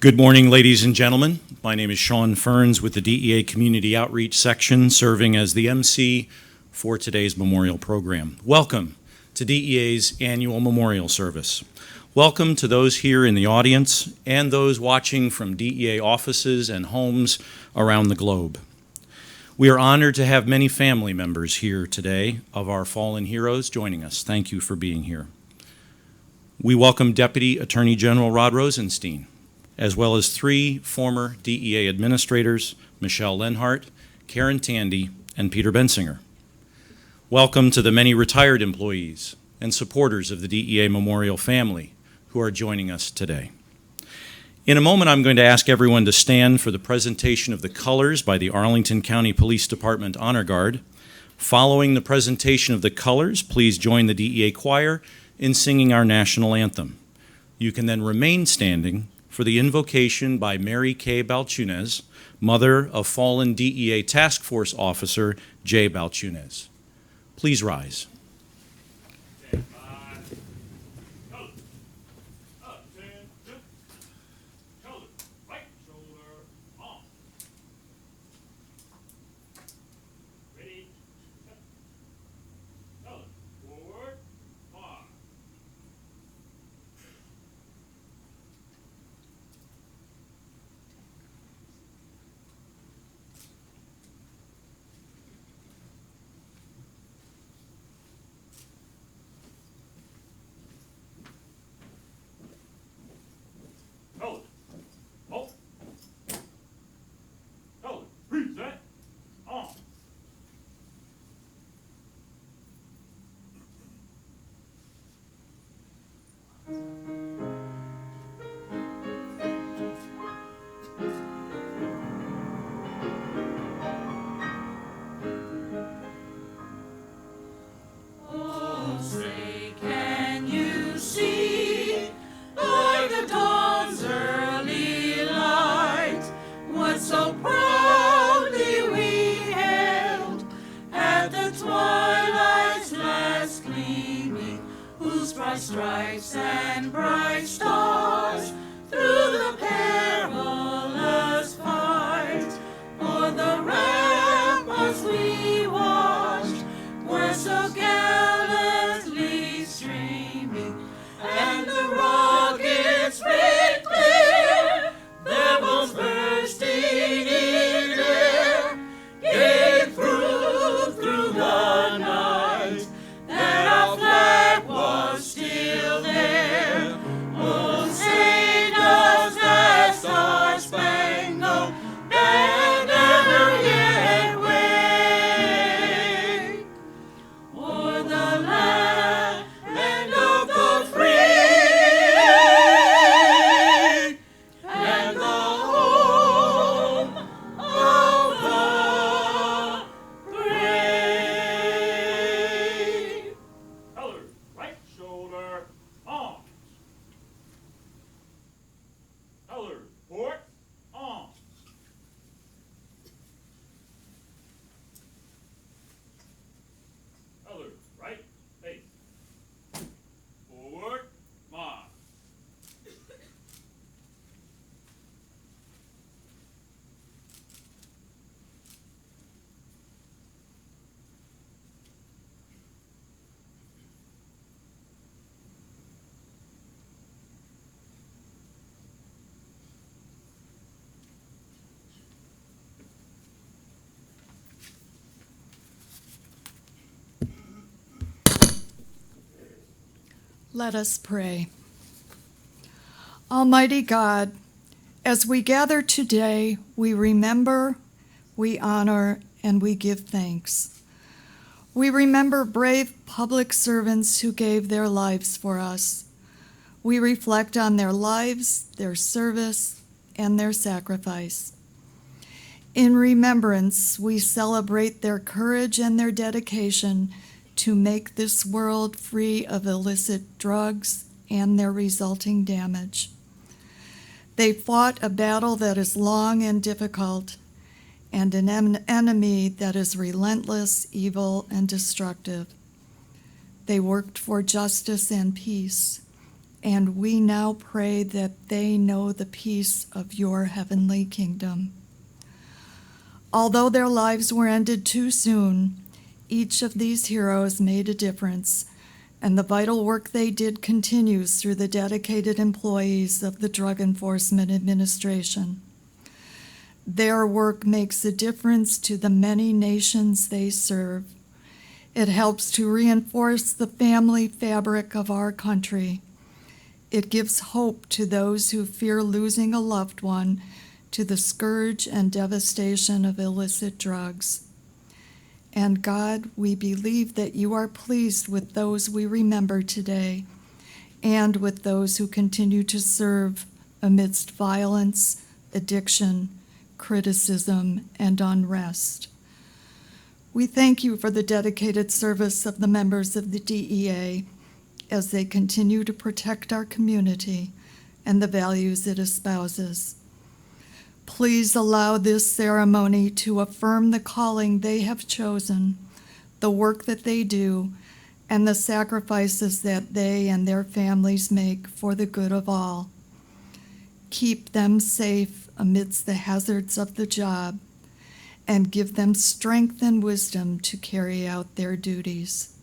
Good morning, ladies and gentlemen. My name is Sean Ferns with the DEA Community Outreach Section, serving as the MC for today's memorial program. Welcome to DEA's annual memorial service. Welcome to those here in the audience and those watching from DEA offices and homes around the globe. We are honored to have many family members here today of our fallen heroes joining us. Thank you for being here. We welcome Deputy Attorney General Rod Rosenstein, as well as 3 former DEA administrators, Michelle Lenhart, Karen Tandy, and Peter Bensinger. Welcome to the many retired employees and supporters of the DEA Memorial family who are joining us today. In a moment, I'm going to ask everyone to stand for the presentation of the colors by the Arlington County Police Department Honor Guard. Following the presentation of the colors, please join the DEA choir in singing our national anthem. You can then remain standing for the invocation by Mary K. Balchunas, mother of fallen DEA Task Force Officer Jay Balchunas. Please rise. Stripes and bright stars through the perilous fight, o'er the ramparts we watched were so gallantly streaming, and the rockets red clear, their bolts bursting in air, gave proof through the night that our flag was still there. Oh, say does that star-spangled banner yet wave o'er the land of the free and the home of the brave? Colors, right shoulder, arms. Colors, port, arms. Colors, right, face. Forward, march. Let us pray. Almighty God, as we gather today, we remember, we honor, and we give thanks. We remember brave public servants who gave their lives for us. We reflect on their lives, their service, and their sacrifice. In remembrance, we celebrate their courage and their dedication to make this world free of illicit drugs and their resulting damage. They fought a battle that is long and difficult, and an enemy that is relentless, evil, and destructive. They worked for justice and peace, and we now pray that they know the peace of your heavenly kingdom. Although their lives were ended too soon, each of these heroes made a difference, and the vital work they did continues through the dedicated employees of the Drug Enforcement Administration. Their work makes a difference to the many nations they serve. It helps to reinforce the family fabric of our country. It gives hope to those who fear losing a loved one to the scourge and devastation of illicit drugs. And God, we believe that you are pleased with those we remember today and with those who continue to serve amidst violence, addiction, criticism, and unrest. We thank you for the dedicated service of the members of the DEA as they continue to protect our community and the values it espouses. Please allow this ceremony to affirm the calling they have chosen, the work that they do, and the sacrifices that they and their families make for the good of all. Keep them safe amidst the hazards of the job, and give them strength and wisdom to carry out their duties.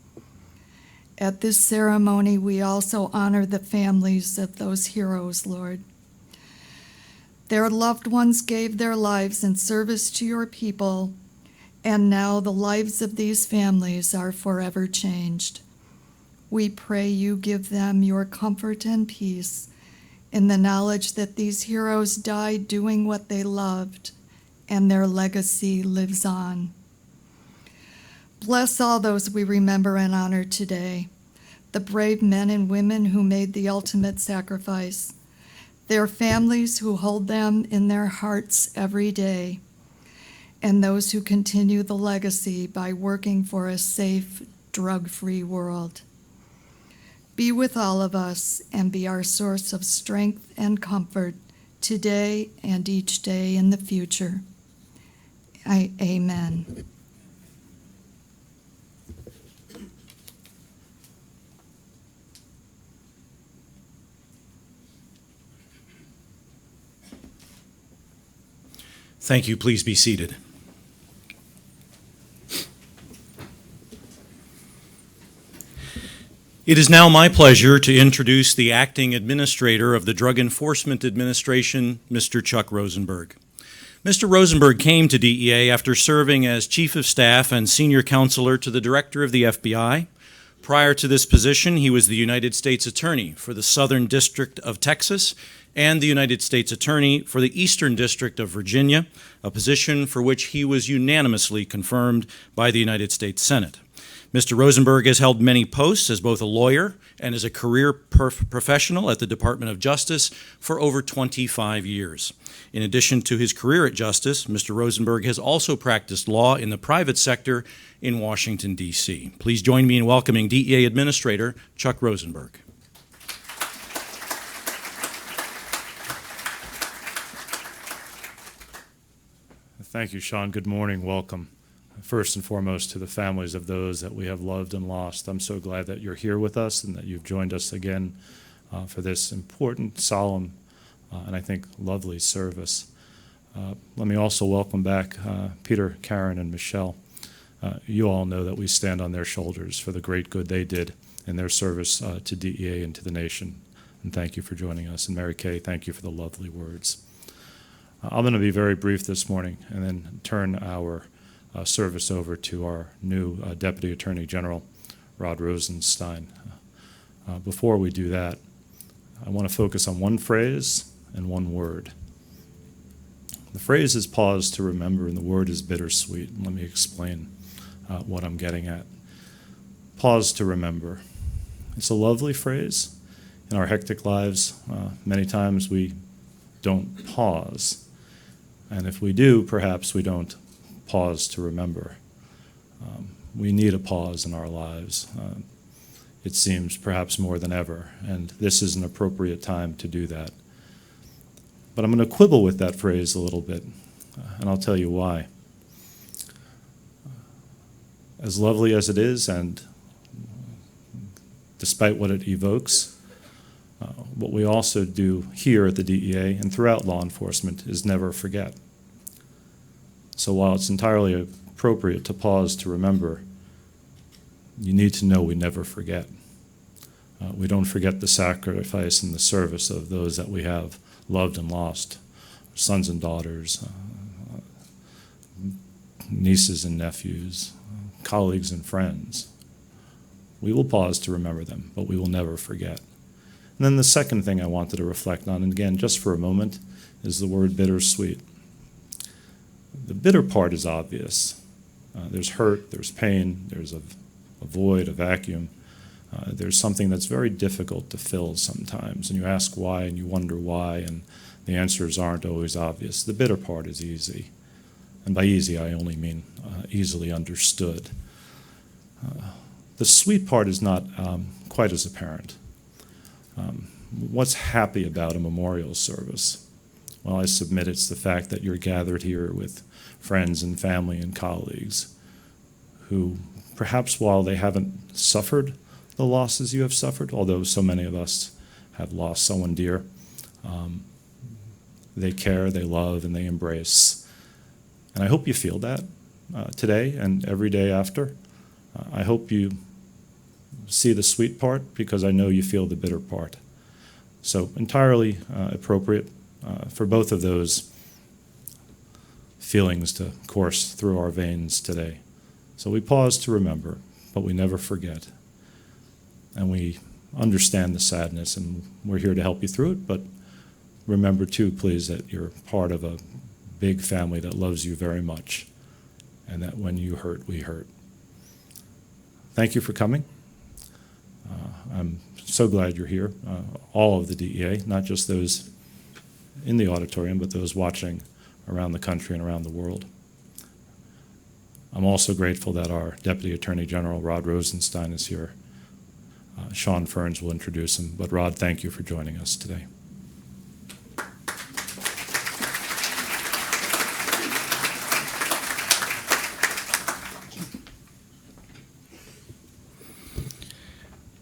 At this ceremony, we also honor the families of those heroes, Lord. Their loved ones gave their lives in service to your people, and now the lives of these families are forever changed. We pray you give them your comfort and peace in the knowledge that these heroes died doing what they loved, and their legacy lives on. Bless all those we remember and honor today, the brave men and women who made the ultimate sacrifice, their families who hold them in their hearts every day, and those who continue the legacy by working for a safe, drug-free world. Be with all of us and be our source of strength and comfort today and each day in the future. Amen. Thank you. Please be seated. It is now my pleasure to introduce the Acting Administrator of the Drug Enforcement Administration, Mr. Chuck Rosenberg. Mr. Rosenberg came to DEA after serving as Chief of Staff and Senior Counselor to the Director of the FBI. Prior to this position, he was the United States Attorney for the Southern District of Texas and the United States Attorney for the Eastern District of Virginia, a position for which he was unanimously confirmed by the United States Senate. Mr. Rosenberg has held many posts as both a lawyer and as a career professional at the Department of Justice for over 25 years. In addition to his career at Justice, Mr. Rosenberg has also practiced law in the private sector in Washington, D.C. Please join me in welcoming DEA Administrator Chuck Rosenberg. Thank you, Sean. Good morning. Welcome. First and foremost to the families of those that we have loved and lost. I'm so glad that you're here with us and that you've joined us again for this important, solemn, and I think lovely service. Let me also welcome back Peter, Karen, and Michelle. You all know that we stand on their shoulders for the great good they did in their service to DEA and to the nation. And thank you for joining us. And Mary Kay, thank you for the lovely words. I'm going to be very brief this morning and then turn our service over to our new Deputy Attorney General, Rod Rosenstein. Before we do that, I want to focus on one phrase and one word. The phrase is pause to remember, and the word is bittersweet. Let me explain what I'm getting at. Pause to remember. It's a lovely phrase. In our hectic lives, many times we don't pause. And if we do, perhaps we don't pause to remember. We need a pause in our lives. It seems perhaps more than ever, and this is an appropriate time to do that. But I'm going to quibble with that phrase a little bit, and I'll tell you why. As lovely as it is, and despite what it evokes, What we also do here at the DEA and throughout law enforcement is never forget. So while it's entirely appropriate to pause to remember, you need to know we never forget. We don't forget the sacrifice and the service of those that we have loved and lost, sons and daughters, nieces and nephews, colleagues and friends. We will pause to remember them, but we will never forget. And then the second thing I wanted to reflect on, and again, just for a moment, is the word bittersweet. The bitter part is obvious. There's hurt, there's pain, there's a void, a vacuum. There's something that's very difficult to fill sometimes, and you ask why and you wonder why, and the answers aren't always obvious. The bitter part is easy, and by easy I only mean easily understood. The sweet part is not quite as apparent. What's happy about a memorial service? Well, I submit it's the fact that you're gathered here with friends and family and colleagues who, perhaps while they haven't suffered the losses you have suffered, although so many of us have lost someone dear, they care, they love, and they embrace. And I hope you feel that today and every day after. I hope you see the sweet part, because I know you feel the bitter part. So entirely appropriate for both of those feelings to course through our veins today. So we pause to remember, but we never forget. And we understand the sadness, and we're here to help you through it, but remember too, please, that you're part of a big family that loves you very much, and that when you hurt, we hurt. Thank you for coming. I'm so glad you're here, all of the DEA, not just those in the auditorium, but those watching around the country and around the world. I'm also grateful that our Deputy Attorney General, Rod Rosenstein, is here. Sean Ferns will introduce him, but Rod, thank you for joining us today.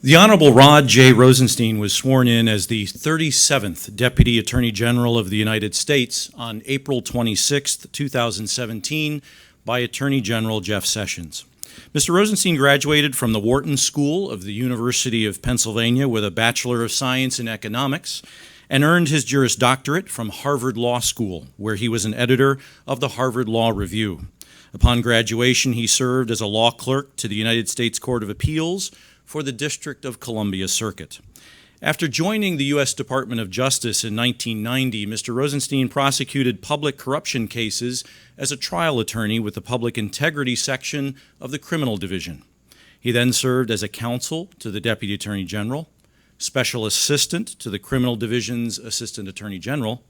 The Honorable Rod J. Rosenstein was sworn in as the 37th Deputy Attorney General of the United States on April 26, 2017, by Attorney General Jeff Sessions. Mr. Rosenstein graduated from the Wharton School of the University of Pennsylvania with a Bachelor of Science in Economics and earned his Juris Doctorate from Harvard Law School, where he was an editor of the Harvard Law Review. Upon graduation, he served as a law clerk to the United States Court of Appeals for the District of Columbia Circuit. After joining the U.S. Department of Justice in 1990, Mr. Rosenstein prosecuted public corruption cases as a trial attorney with the Public Integrity Section of the Criminal Division. He then served as a counsel to the Deputy Attorney General, Special Assistant to the Criminal Division's Assistant Attorney General,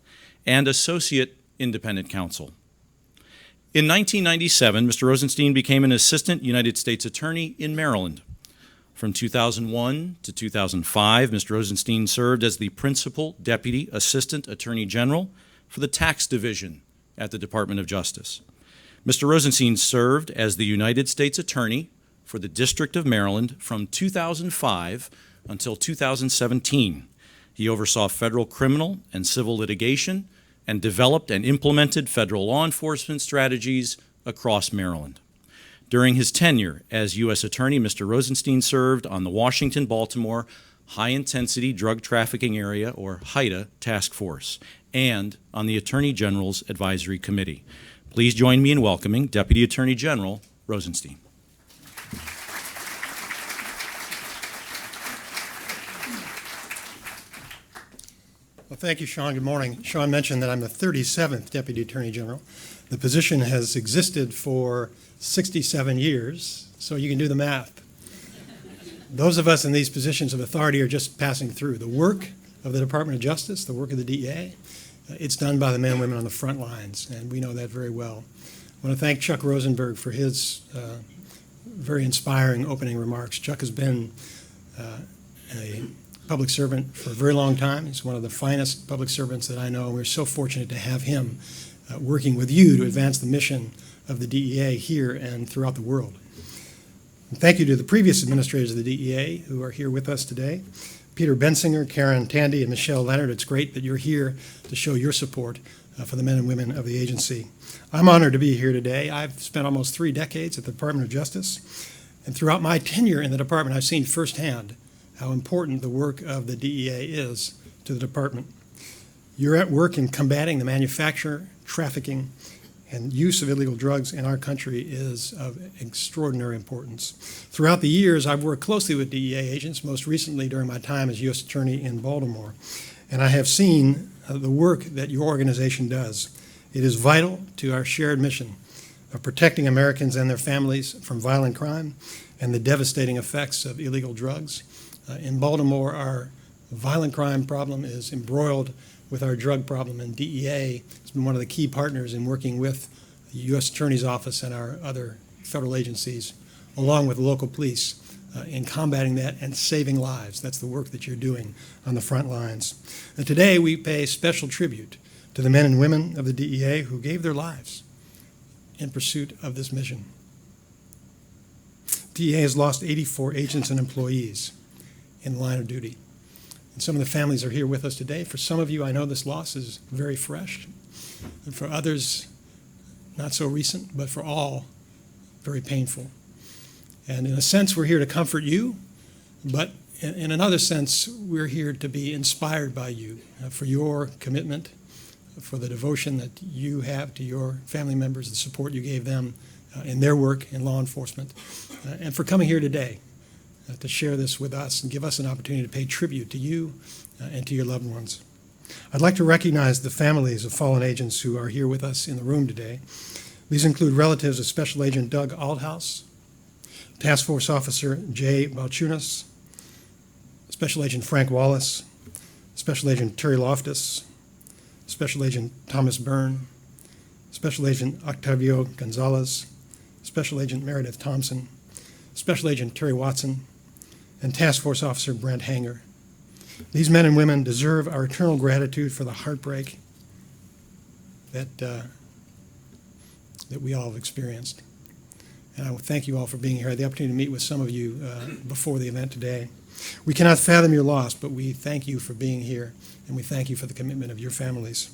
and Associate Independent Counsel. In 1997, Mr. Rosenstein became an Assistant United States Attorney in Maryland. From 2001 to 2005, Mr. Rosenstein served as the Principal Deputy Assistant Attorney General for the Tax Division at the Department of Justice. Mr. Rosenstein served as the United States Attorney for the District of Maryland from 2005 until 2017. He oversaw federal criminal and civil litigation and developed and implemented federal law enforcement strategies across Maryland. During his tenure as U.S. Attorney, Mr. Rosenstein served on the Washington-Baltimore High-Intensity Drug Trafficking Area, or HIDTA, Task Force, and on the Attorney General's Advisory Committee. Please join me in welcoming Deputy Attorney General Rosenstein. Well, thank you, Sean. Good morning. Sean mentioned that I'm the 37th Deputy Attorney General. The position has existed for 67 years, so you can do the math. Those of us in these positions of authority are just passing through. The work of the Department of Justice, the work of the DEA, it's done by the men and women on the front lines, and we know that very well. I want to thank Chuck Rosenberg for his very inspiring opening remarks. Chuck has been a public servant for a very long time. He's one of the finest public servants that I know, and we're so fortunate to have him working with you to advance the mission of the DEA here and throughout the world. And thank you to the previous administrators of the DEA who are here with us today. Peter Bensinger, Karen Tandy, and Michelle Leonard, it's great that you're here to show your support for the men and women of the agency. I'm honored to be here today. I've spent almost 3 decades at the Department of Justice, and throughout my tenure in the department, I've seen firsthand how important the work of the DEA is to the department. You're at work in combating the manufacture, trafficking, and use of illegal drugs in our country is of extraordinary importance. Throughout the years, I've worked closely with DEA agents, most recently during my time as U.S. Attorney in Baltimore, and I have seen the work that your organization does. It is vital to our shared mission of protecting Americans and their families from violent crime and the devastating effects of illegal drugs. In Baltimore, our violent crime problem is embroiled with our drug problem, and DEA has been one of the key partners in working with the U.S. Attorney's Office and our other federal agencies, along with local police, in combating that and saving lives. That's the work that you're doing on the front lines. And today we pay special tribute to the men and women of the DEA who gave their lives in pursuit of this mission. DEA has lost 84 agents and employees in the line of duty. And some of the families are here with us today. For some of you, I know this loss is very fresh. And for others, not so recent, but for all, very painful. And in a sense, we're here to comfort you, but in another sense, we're here to be inspired by you for your commitment, for the devotion that you have to your family members, the support you gave them in their work in law enforcement, and for coming here today to share this with us and give us an opportunity to pay tribute to you and to your loved ones. I'd like to recognize the families of fallen agents who are here with us in the room today. These include relatives of Special Agent Doug Althouse, Task Force Officer Jay Balchunas, Special Agent Frank Wallace, Special Agent Terry Loftus, Special Agent Thomas Byrne, Special Agent Octavio Gonzalez, Special Agent Meredith Thompson, Special Agent Terry Watson, and Task Force Officer Brent Hanger. These men and women deserve our eternal gratitude for the heartbreak that we all have experienced. And I thank you all for being here. I had the opportunity to meet with some of you before the event today. We cannot fathom your loss, but we thank you for being here, and we thank you for the commitment of your families.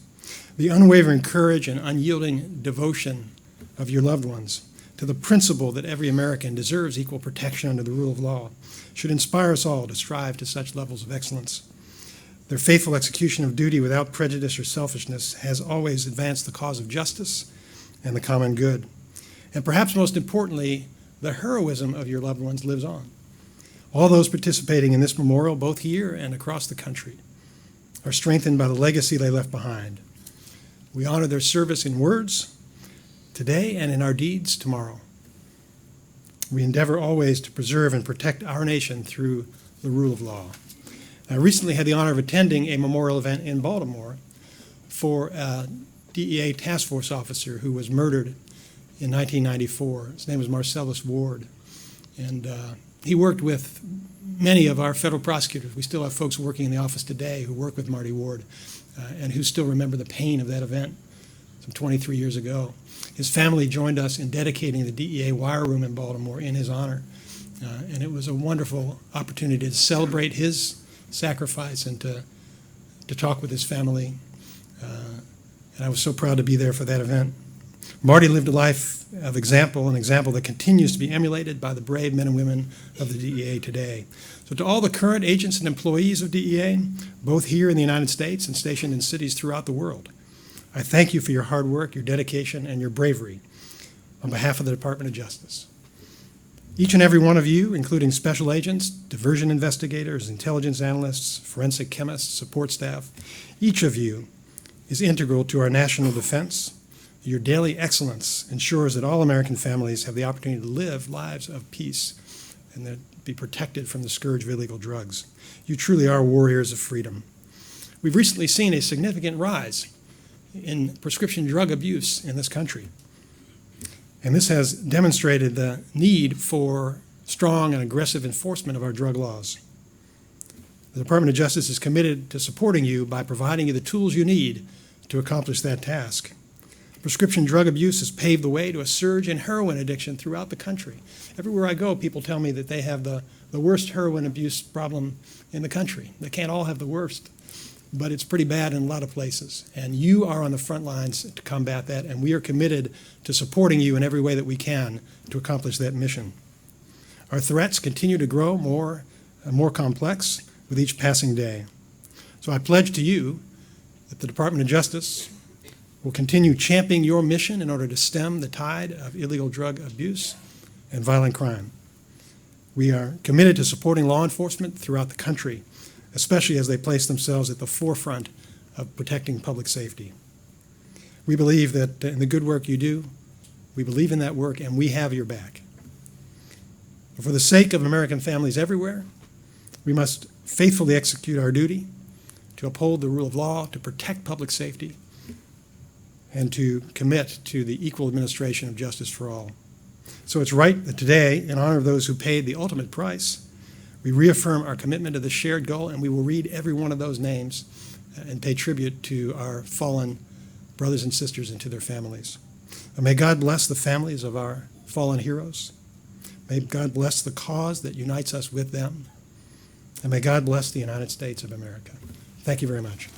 The unwavering courage and unyielding devotion of your loved ones to the principle that every American deserves equal protection under the rule of law should inspire us all to strive to such levels of excellence. Their faithful execution of duty without prejudice or selfishness has always advanced the cause of justice and the common good. And perhaps most importantly, the heroism of your loved ones lives on. All those participating in this memorial, both here and across the country, are strengthened by the legacy they left behind. We honor their service in words today and in our deeds tomorrow. We endeavor always to preserve and protect our nation through the rule of law. I recently had the honor of attending a memorial event in Baltimore for a DEA task force officer who was murdered in 1994. His name was Marcellus Ward. And he worked with many of our federal prosecutors. We still have folks working in the office today who work with Marty Ward and who still remember the pain of that event some 23 years ago. His family joined us in dedicating the DEA wire room in Baltimore in his honor. And it was a wonderful opportunity to celebrate his sacrifice and to talk with his family. And I was so proud to be there for that event. Marty lived a life of example, an example that continues to be emulated by the brave men and women of the DEA today. So to all the current agents and employees of DEA, both here in the United States and stationed in cities throughout the world, I thank you for your hard work, your dedication, and your bravery on behalf of the Department of Justice. Each and every one of you, including special agents, diversion investigators, intelligence analysts, forensic chemists, support staff, each of you is integral to our national defense. Your daily excellence ensures that all American families have the opportunity to live lives of peace and that be protected from the scourge of illegal drugs. You truly are warriors of freedom. We've recently seen a significant rise in prescription drug abuse in this country. And this has demonstrated the need for strong and aggressive enforcement of our drug laws. The Department of Justice is committed to supporting you by providing you the tools you need to accomplish that task. Prescription drug abuse has paved the way to a surge in heroin addiction throughout the country. Everywhere I go, people tell me that they have the worst heroin abuse problem in the country. They can't all have the worst, but it's pretty bad in a lot of places. And you are on the front lines to combat that, and we are committed to supporting you in every way that we can to accomplish that mission. Our threats continue to grow more and more complex with each passing day. So I pledge to you that the Department of Justice will continue championing your mission in order to stem the tide of illegal drug abuse and violent crime. We are committed to supporting law enforcement throughout the country, especially as they place themselves at the forefront of protecting public safety. We believe that in the good work you do, we believe in that work, and we have your back. But for the sake of American families everywhere, we must faithfully execute our duty to uphold the rule of law, to protect public safety, and to commit to the equal administration of justice for all. So it's right that today, in honor of those who paid the ultimate price, we reaffirm our commitment to the shared goal, and we will read every one of those names and pay tribute to our fallen brothers and sisters and to their families. And may God bless the families of our fallen heroes. May God bless the cause that unites us with them. And may God bless the United States of America. Thank you very much.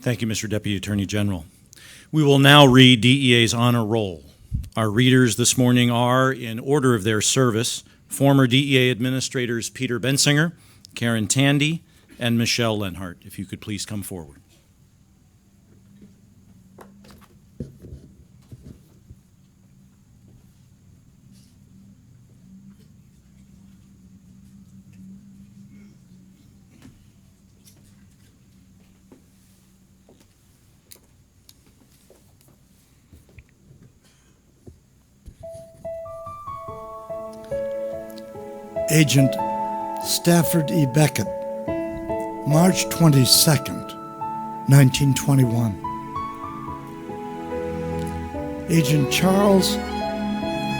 Thank you, Mr. Deputy Attorney General. We will now read DEA's honor roll. Our readers this morning are, in order of their service, former DEA administrators Peter Bensinger, Karen Tandy, and Michelle Lenhart. If you could please come forward. Agent Stafford E. Beckett, March 22nd, 1921. Agent Charles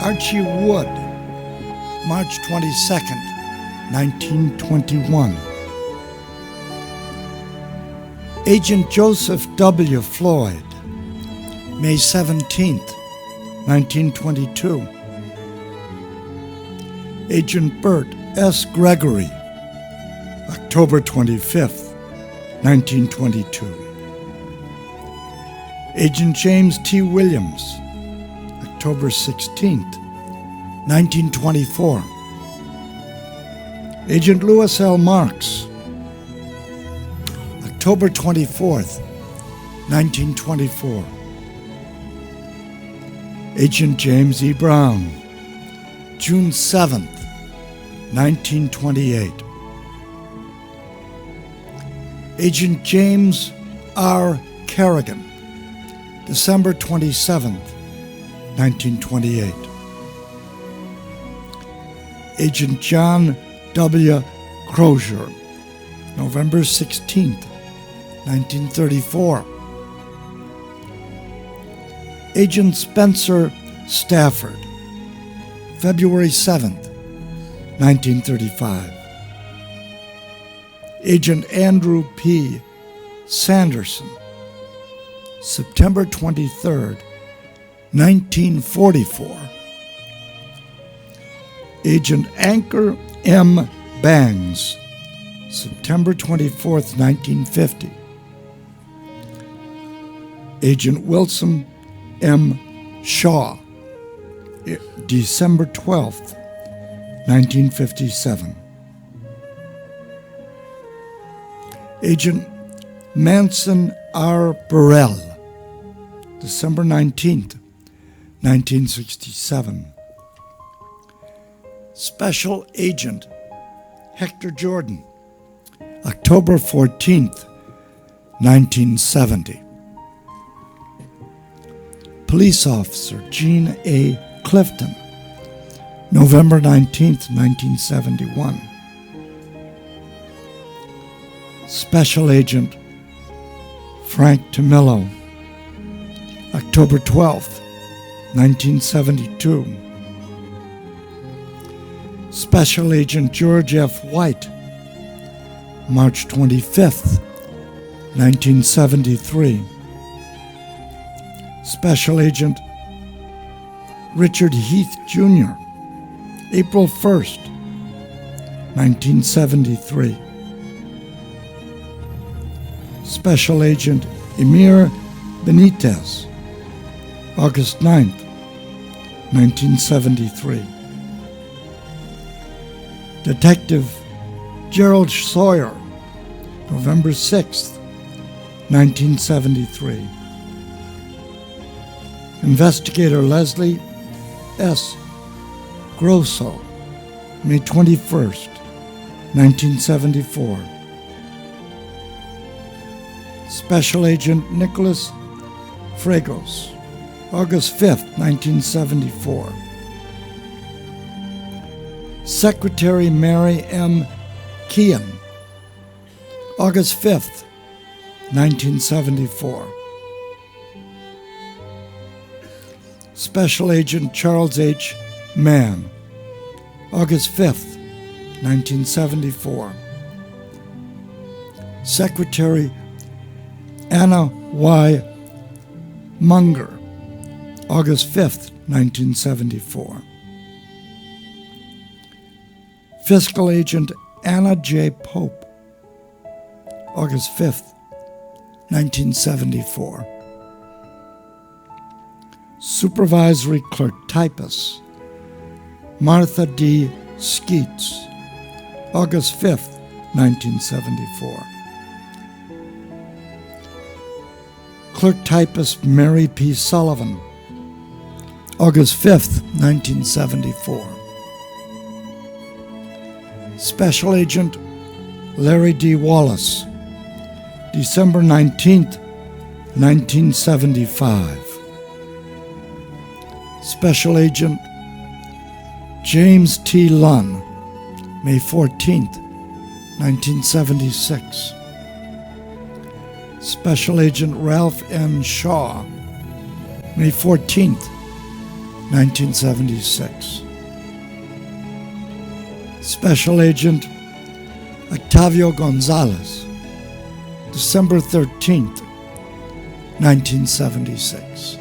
Archie Wood, March 22nd, 1921. Agent Joseph W. Floyd, May 17th, 1922. Agent Bert S. Gregory, October 25th, 1922. Agent James T. Williams, October 16th, 1924. Agent Louis L. Marks, October 24th, 1924. Agent James E. Brown, June 7th, 1928. Agent James R. Kerrigan, December 27th, 1928. Agent John W. Crozier, November 16th, 1934. Agent Spencer Stafford, February 7th, 1935. Agent Andrew P. Sanderson, September 23rd, 1944. Agent Anchor M. Bangs, September 24th, 1950. Agent Wilson M. Shaw, December 12th, 1957. Agent Manson R. Burrell, December 19th, 1967. Special Agent Hector Jordan, October 14th, 1970. Police Officer Gene A. Clifton, November 19th, 1971. Special Agent Frank Tomillo, October 12th, 1972. Special Agent George F. White, March 25th, 1973. Special Agent Richard Heath Jr., April 1st, 1973. Special Agent Emir Benitez, August 9th, 1973. Detective Gerald Sawyer, November 6th, 1973. Investigator Leslie S. Grosso, May 21st, 1974. Special Agent Nicholas Fragos, August 5th, 1974. Secretary Mary M. Kean, August 5th, 1974. Special Agent Charles H. Mann, August 5th, 1974. Secretary Anna Y. Munger, August 5th, 1974. Fiscal Agent Anna J. Pope, August 5th, 1974. Supervisory Clerk Typist Martha D. Skeets, August 5th, 1974. Clerk Typist Mary P. Sullivan, August 5th, 1974. Special Agent Larry D. Wallace, December 19th, 1975. Special Agent James T. Lunn, May 14th, 1976. Special Agent Ralph N. Shaw, May 14th, 1976. Special Agent Octavio Gonzalez, December 13th, 1976.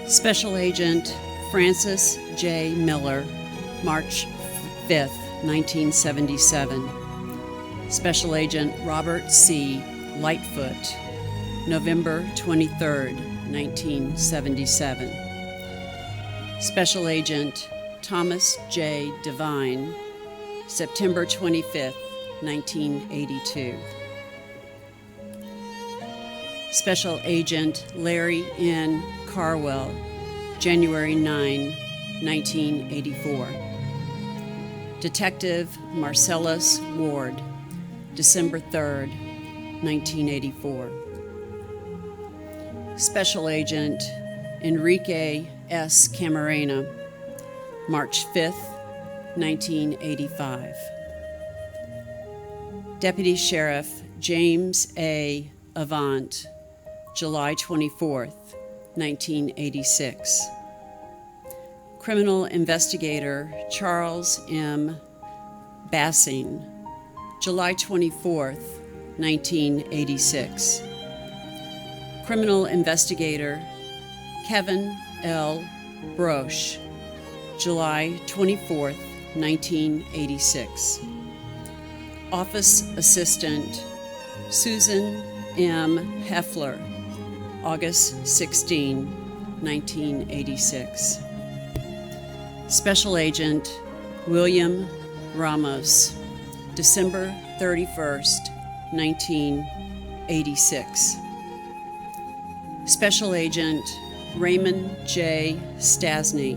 Special Agent Francis J. Miller, March 5th, 1977. Special Agent Robert C. Lightfoot, November 23rd, 1977. Special Agent Thomas J. Devine, September 25th, 1982. Special Agent Larry N. Carwell, January 9, 1984. Detective Marcellus Ward, December 3rd, 1984. Special Agent Enrique S. Camarena, March 5th, 1985. Deputy Sheriff James A. Avant, July 24th, 1986. Criminal Investigator Charles M. Bassing, July 24th, 1986. Criminal Investigator Kevin L. Broche, July 24th, 1986. Office Assistant Susan M. Heffler, August 16, 1986. Special Agent William Ramos, December 31st, 1986. Special Agent Raymond J. Stasny,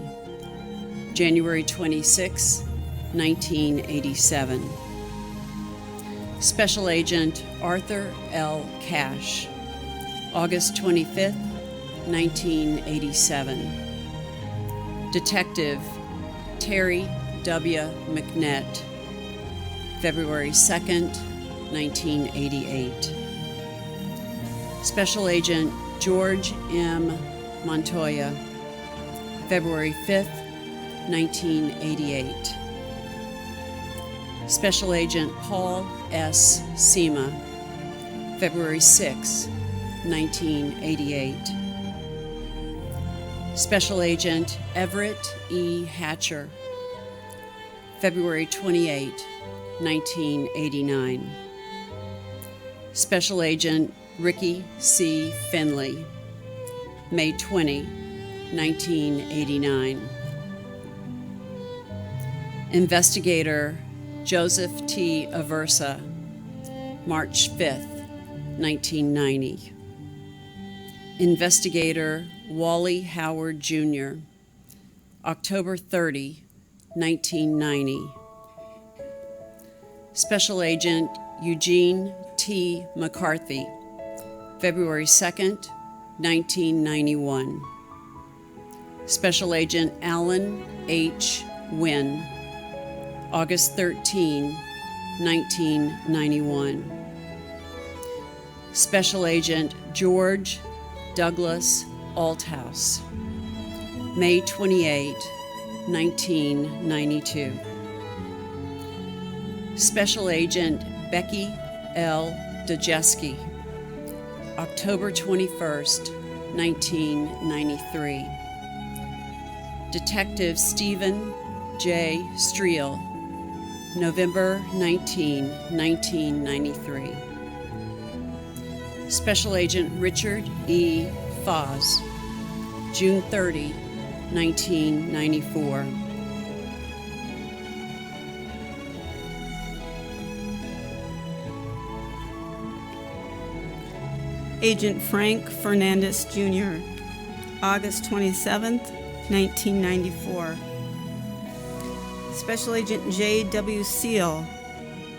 January 26, 1987. Special Agent Arthur L. Cash, August 25th, 1987. Detective Terry W. McNett, February 2nd, 1988. Special Agent George M. Montoya, February 5th, 1988. Special Agent Paul S. Sema, February 6, 1988. Special Agent Everett E. Hatcher, February 28, 1989. Special Agent Ricky C. Finley, May 20, 1989. Investigator Joseph T. Aversa, March 5th, 1990. Investigator Wally Howard Jr., October 30, 1990. Special Agent Eugene T. McCarthy, February 2nd, 1991. Special Agent Alan H. Wynn, August 13, 1991. Special Agent George Douglas Althouse, May 28, 1992. Special Agent Becky L. Dajewski, October 21st, 1993. Detective Stephen J. Streel, November 19, 1993. Special Agent Richard E. Foz, June 30, 1994. Agent Frank Fernandez Jr., August 27th, 1994. Special Agent J.W. Seal,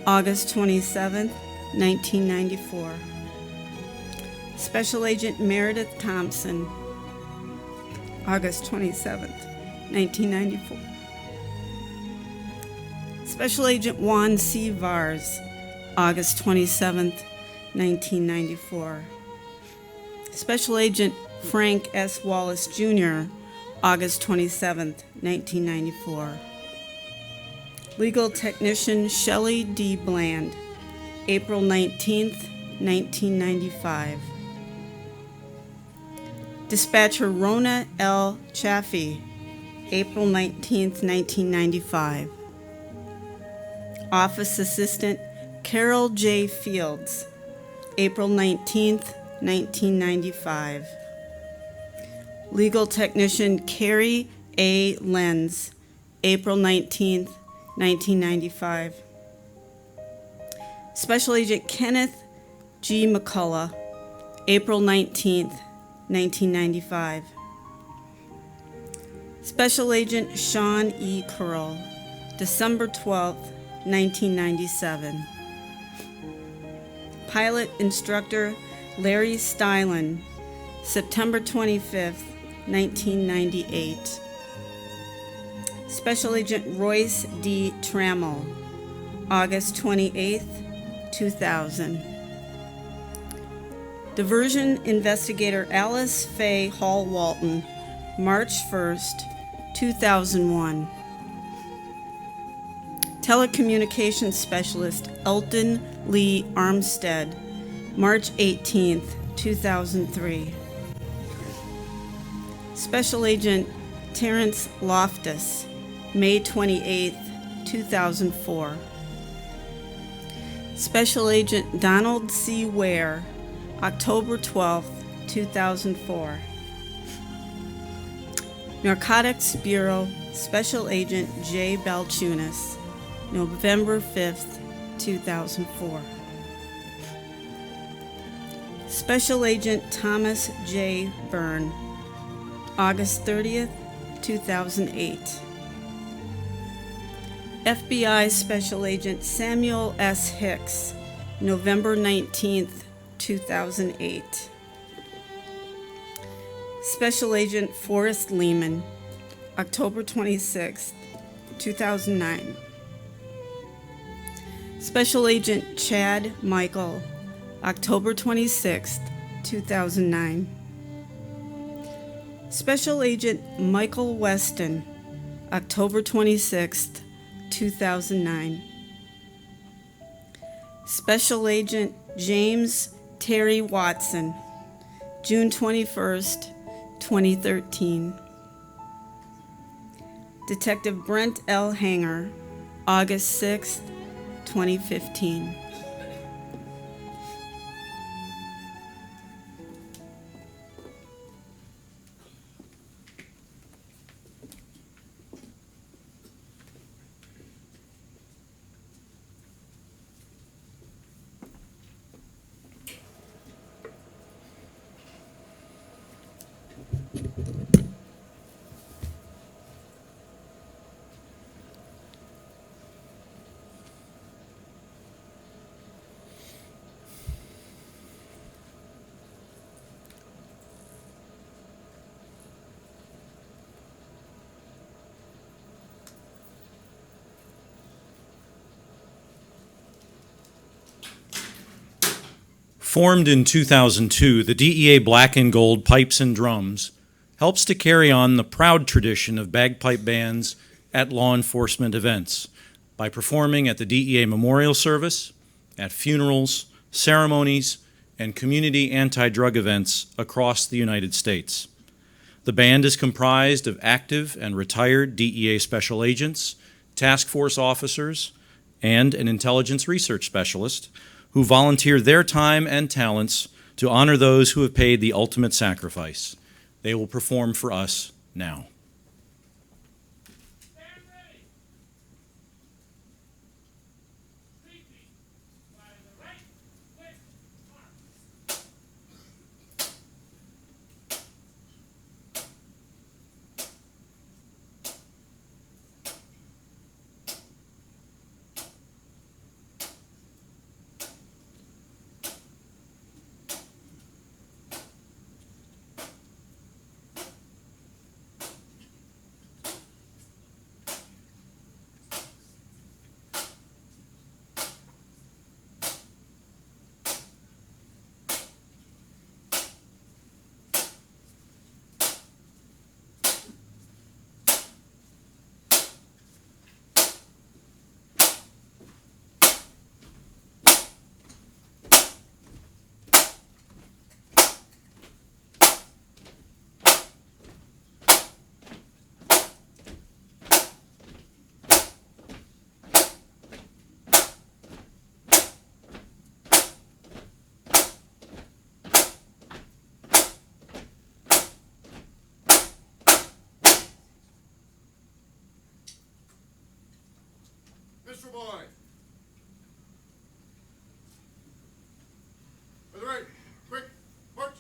August 27th, 1994. Special Agent Meredith Thompson, August 27th, 1994. Special Agent Juan C. Vars, August 27th, 1994. Special Agent Frank S. Wallace Jr., August 27th, 1994. Legal Technician Shelley D. Bland, April 19th, 1995. Dispatcher Rona L. Chaffee, April 19th, 1995. Office Assistant Carol J. Fields, April 19th, 1995. Legal Technician Carrie A. Lenz, April 19th, 1995. Special Agent Kenneth G. McCullough, April 19th, 1995. Special Agent Sean E. Curl, December 12th, 1997. Pilot Instructor Larry Stylen, September 25th, 1998. Special Agent Royce D. Trammell, August 28th, 2000. Diversion Investigator Alice Faye Hall Walton, March 1st, 2001. Telecommunications Specialist Elton Lee Armstead, March 18th, 2003. Special Agent Terrence Loftus, May 28th, 2004. Special Agent Donald C. Ware, October 12th, 2004. Narcotics Bureau Special Agent J. Balchunas, November 5th, 2004. Special Agent Thomas J. Byrne, August 30th, 2008. FBI Special Agent Samuel S. Hicks, November 19th, 2008. Special Agent Forrest Lehman, October 26th, 2009. Special Agent Chad Michael, October 26th, 2009. Special Agent Michael Weston, October 26th, 2009. Special Agent James Terry Watson, June 21st, 2013. Detective Brent L. Hanger, August 6th, 2015. Formed in 2002, the DEA Black and Gold Pipes and Drums helps to carry on the proud tradition of bagpipe bands at law enforcement events by performing at the DEA Memorial Service, at funerals, ceremonies, and community anti-drug events across the United States. The band is comprised of active and retired DEA special agents, task force officers, and an intelligence research specialist who volunteer their time and talents to honor those who have paid the ultimate sacrifice. They will perform for us now. Stand ready. Speaking by the right quick mark. Mr. Boy. By the right, quick, march.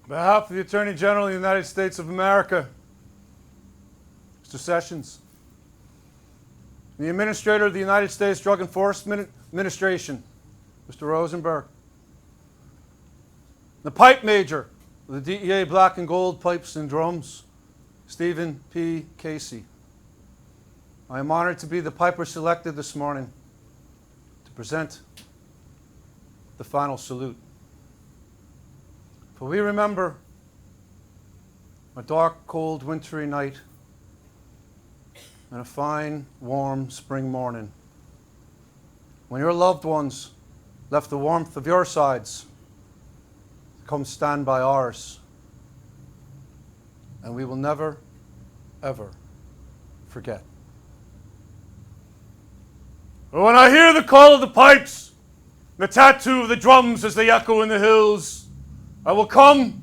On behalf of the Attorney General of the United States of America, Mr. Sessions, the Administrator of the United States Drug Enforcement Administration, Mr. Rosenberg, the Pipe Major of the DEA Black and Gold Pipes and Drums, Stephen P. Casey. I am honored to be the piper selected this morning to present the final salute. For we remember a dark, cold, wintry night and a fine, warm spring morning when your loved ones left the warmth of your sides to come stand by ours. And we will never, ever forget. But when I hear the call of the pipes, the tattoo of the drums as they echo in the hills, I will come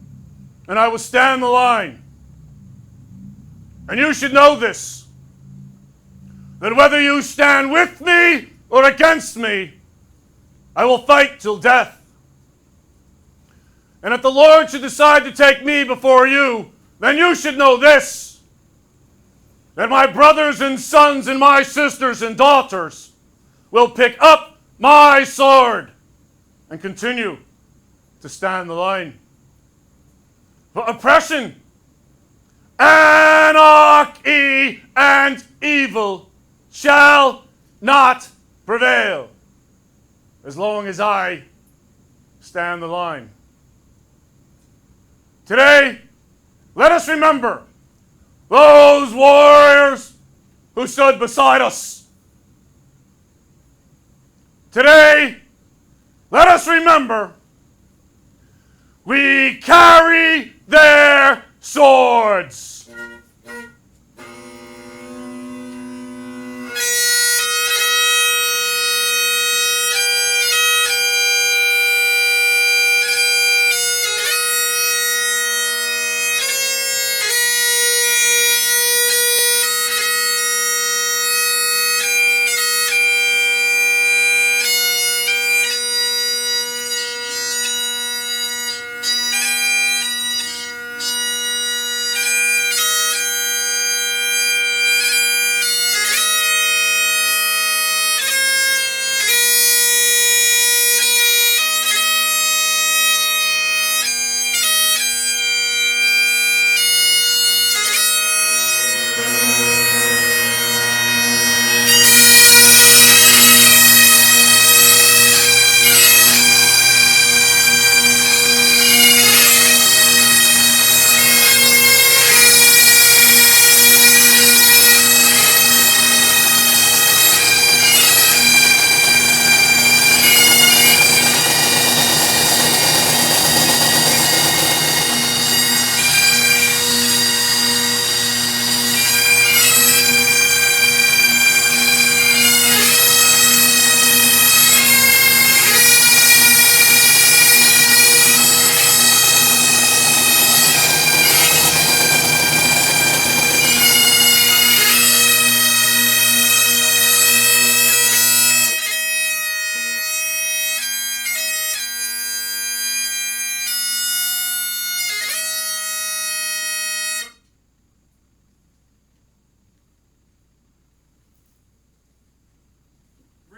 and I will stand the line. And you should know this, that whether you stand with me or against me, I will fight till death. And if the Lord should decide to take me before you, then you should know this, that my brothers and sons and my sisters and daughters will pick up my sword and continue to stand the line. For oppression, anarchy, and evil shall not prevail as long as I stand the line. Today, let us remember those warriors who stood beside us. Today, let us remember we carry their swords.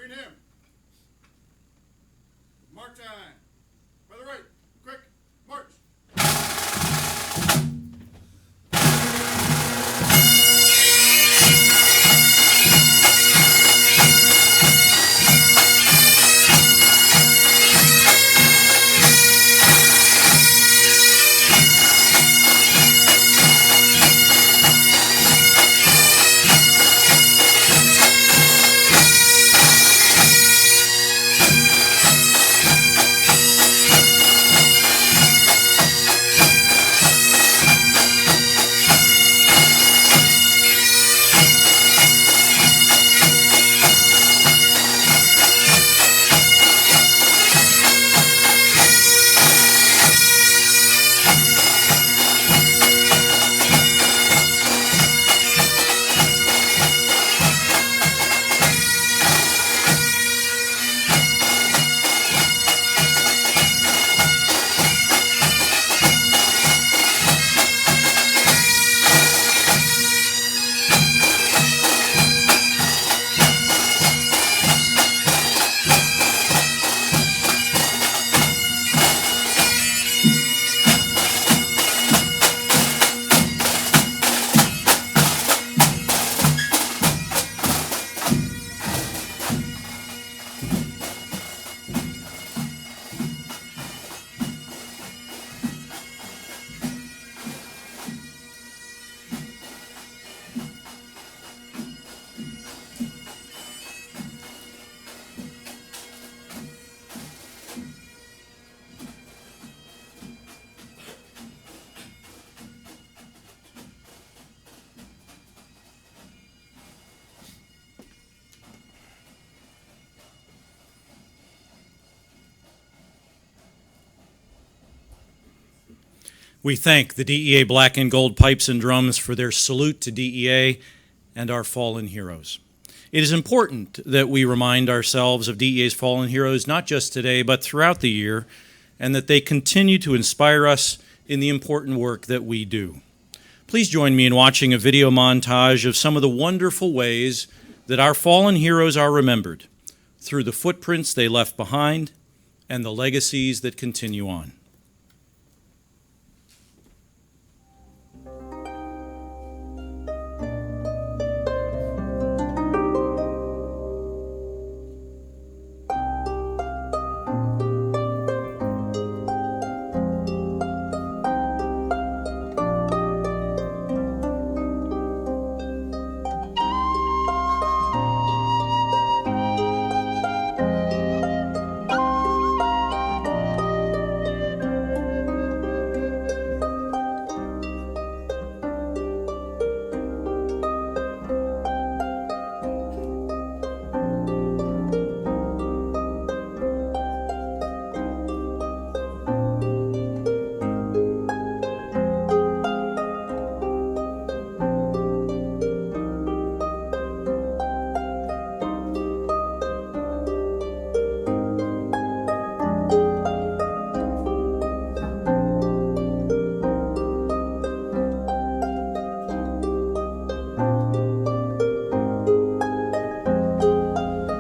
Green him. Mark time. By the right. Quick. March. We thank the DEA Black and Gold Pipes and Drums for their salute to DEA and our fallen heroes. It is important that we remind ourselves of DEA's fallen heroes not just today, but throughout the year, and that they continue to inspire us in the important work that we do. Please join me in watching a video montage of some of the wonderful ways that our fallen heroes are remembered through the footprints they left behind and the legacies that continue on.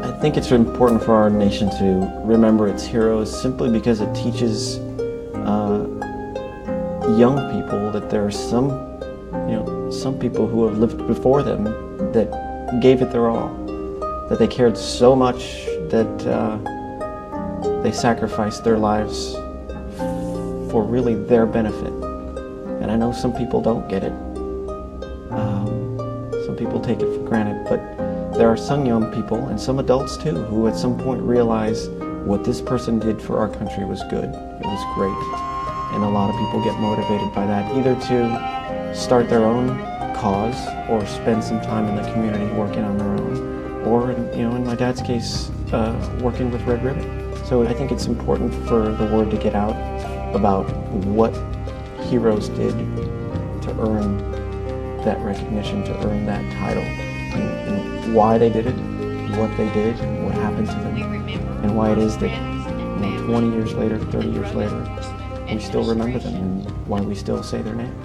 I think it's important for our nation to remember its heroes simply because it teaches young people that there are some people who have lived before them that gave it their all, that they cared so much that they sacrificed their lives for really their benefit. And I know some people don't get it. Some people take it for granted, but there are some young people, and some adults too, who at some point realize what this person did for our country was good, it was great. And a lot of people get motivated by that, either to start their own cause or spend some time in the community working on their own, or in my dad's case, working with Red Ribbon. So I think it's important for the word to get out about what heroes did to earn that recognition, to earn that title, and why they did it, what they did, and what happened to them, and why it is that 20 years later, 30 years later, we still remember them, and why we still say their name.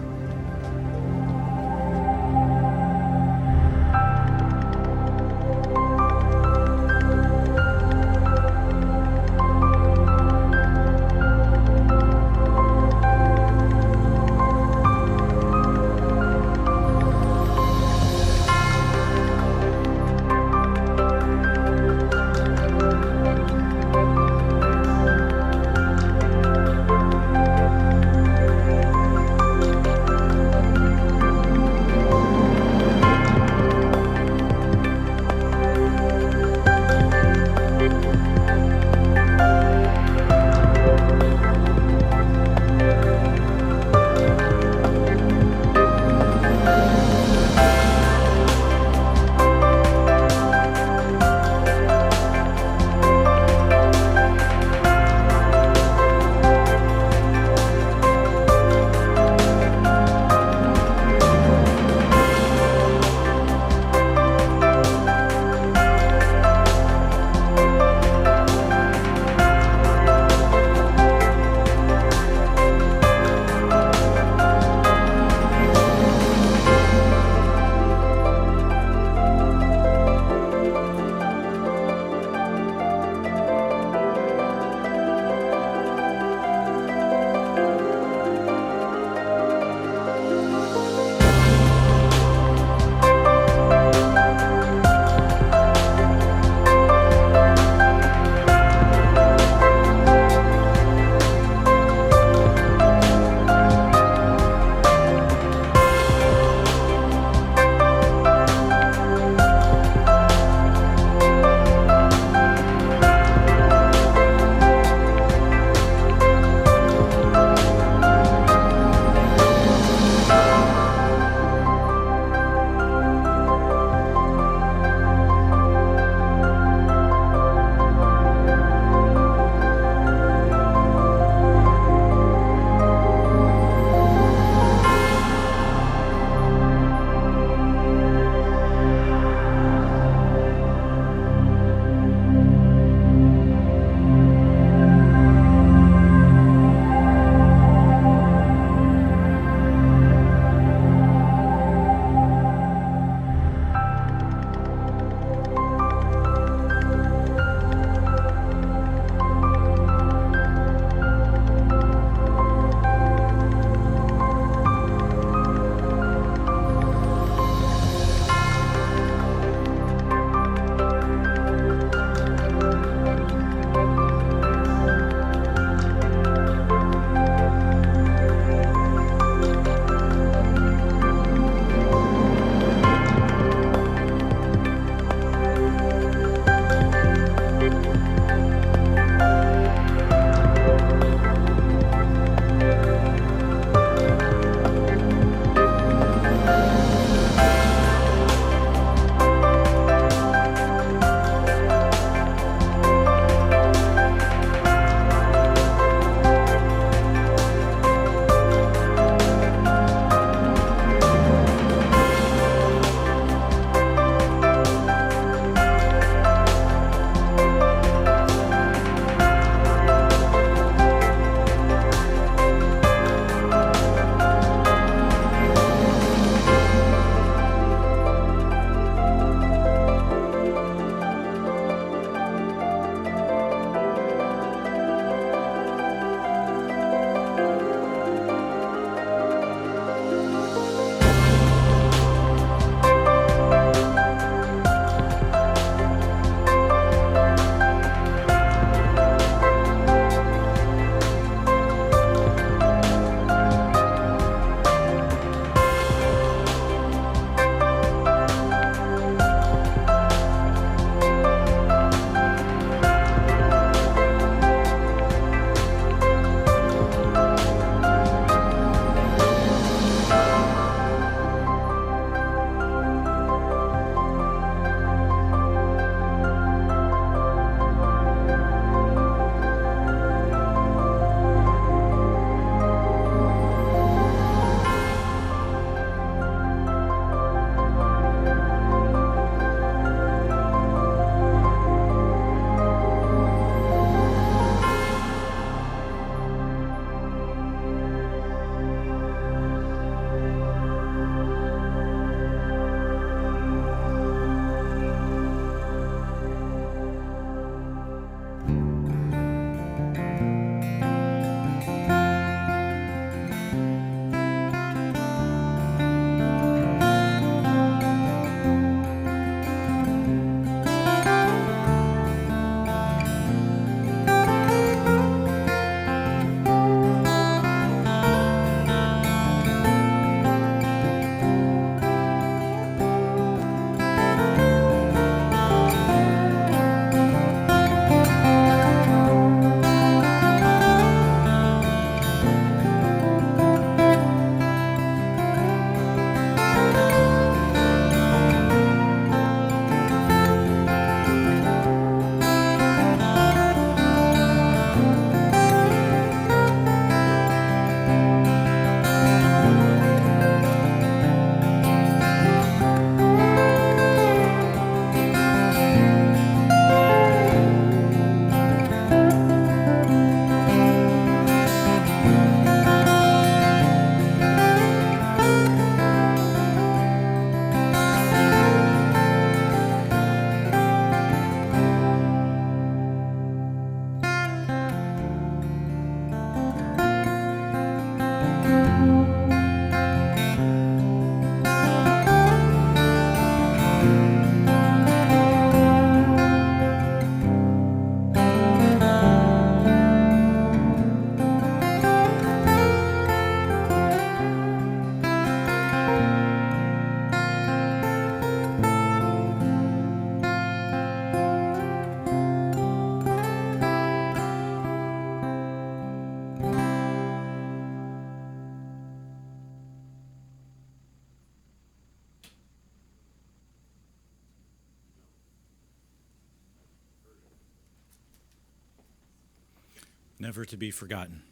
Never to be forgotten.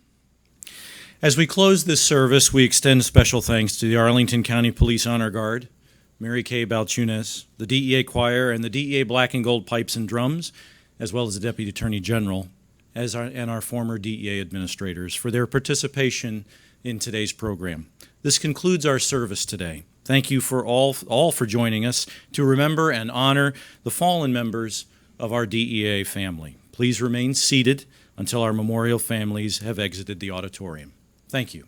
As we close this service, we extend special thanks to the Arlington County Police Honor Guard, Mary Kay Balchunas, the DEA Choir, and the DEA Black and Gold Pipes and Drums, as well as the Deputy Attorney General and our former DEA administrators for their participation in today's program. This concludes our service today. Thank you for all for joining us to remember and honor the fallen members of our DEA family. Please remain seated until our memorial families have exited the auditorium. Thank you.